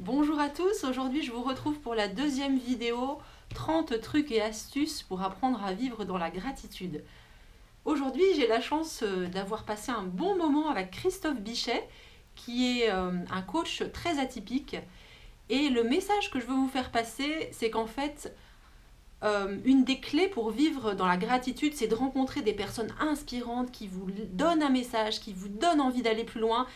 Bonjour à tous, aujourd'hui je vous retrouve pour la deuxième vidéo 30 trucs et astuces pour apprendre à vivre dans la gratitude. Aujourd'hui j'ai la chance d'avoir passé un bon moment avec Christophe Bichet qui est un coach très atypique et le message que je veux vous faire passer c'est qu'en fait une des clés pour vivre dans la gratitude c'est de rencontrer des personnes inspirantes qui vous donnent un message, qui vous donnent envie d'aller plus loin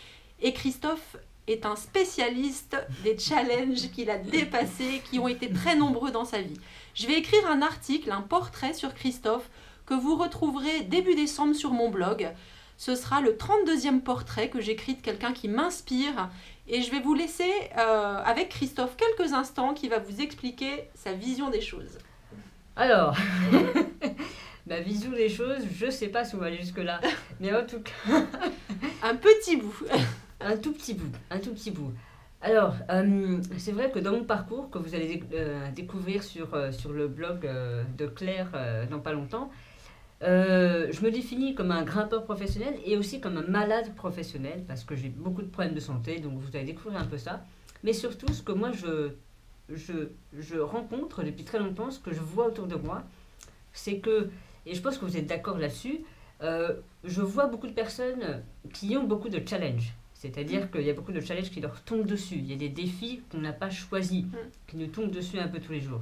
et Christophe est un spécialiste des challenges qu'il a dépassés, qui ont été très nombreux dans sa vie. Je vais écrire un article, un portrait sur Christophe, que vous retrouverez début décembre sur mon blog. Ce sera le 32e portrait que j'écris de quelqu'un qui m'inspire. Et je vais vous laisser avec Christophe quelques instants qui va vous expliquer sa vision des choses. Alors, ma vision des choses, je sais pas si on va aller jusque-là, mais en tout cas... Un petit bout. Un tout petit bout. Alors, c'est vrai que dans mon parcours, que vous allez découvrir sur le blog de Claire dans pas longtemps, je me définis comme un grimpeur professionnel et aussi comme un malade professionnel, parce que j'ai beaucoup de problèmes de santé, donc vous allez découvrir un peu ça. Mais surtout, ce que moi je rencontre depuis très longtemps, ce que je vois autour de moi, c'est que, et je pense que vous êtes d'accord là-dessus, je vois beaucoup de personnes qui ont beaucoup de challenges. C'est-à-dire qu'il y a beaucoup de challenges qui leur tombent dessus. Il y a des défis qu'on n'a pas choisis, qui nous tombent dessus un peu tous les jours.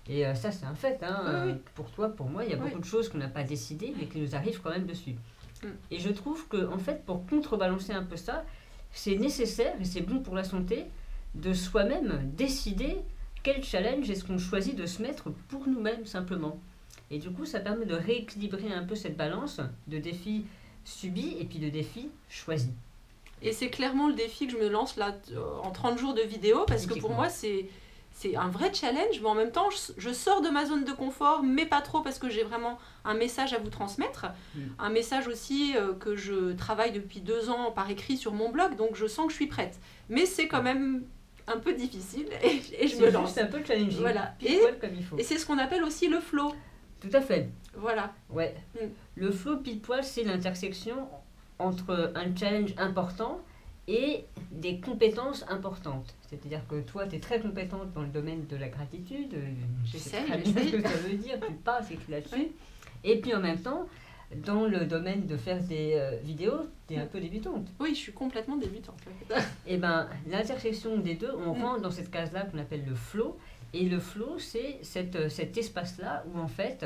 Et ça, c'est un fait. Oui. Pour toi, pour moi, il y a beaucoup de choses qu'on n'a pas décidées, mais qui nous arrivent quand même dessus. Et je trouve que, en fait, pour contrebalancer un peu ça, c'est nécessaire et c'est bon pour la santé de soi-même décider quel challenge est-ce qu'on choisit de se mettre pour nous-mêmes, simplement. Et du coup, ça permet de rééquilibrer un peu cette balance de défis subis et puis de défis choisis. Et c'est clairement le défi que je me lance là en 30 jours de vidéo parce que pour moi c'est un vrai challenge, mais en même temps je sors de ma zone de confort, mais pas trop parce que j'ai vraiment un message à vous transmettre. Un message aussi que je travaille depuis 2 ans par écrit sur mon blog, donc je sens que je suis prête. Mais c'est quand même un peu difficile et je me lance. C'est un peu challenging. Voilà. Comme il faut. Et c'est ce qu'on appelle aussi le flow. Tout à fait. Voilà. Ouais. Le flow pile poil, c'est l'intersection entre un challenge important et des compétences importantes. C'est-à-dire que toi, tu es très compétente dans le domaine de la gratitude. Je sais très bien ce que ça veut dire, tu passes écrit là-dessus. Oui. Et puis en même temps, dans le domaine de faire des vidéos, tu es un peu débutante. Oui, je suis complètement débutante. Et bien, l'intersection des deux, on rentre dans cette case-là qu'on appelle le flow. Et le flow, c'est cet espace-là où en fait...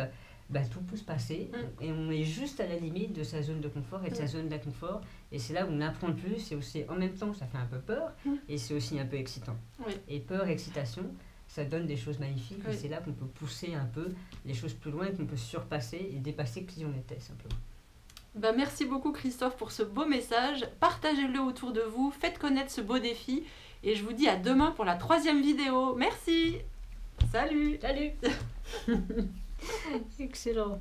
tout peut se passer et on est juste à la limite de sa zone de confort et de sa zone d'inconfort et c'est là où on apprend le plus et aussi en même temps ça fait un peu peur et c'est aussi un peu excitant. Et peur, excitation, ça donne des choses magnifiques et c'est là qu'on peut pousser un peu les choses plus loin et qu'on peut surpasser et dépasser qui on était simplement. Merci beaucoup Christophe pour ce beau message, partagez-le autour de vous, faites connaître ce beau défi et je vous dis à demain pour la 3e vidéo. Merci. Salut. Excellent.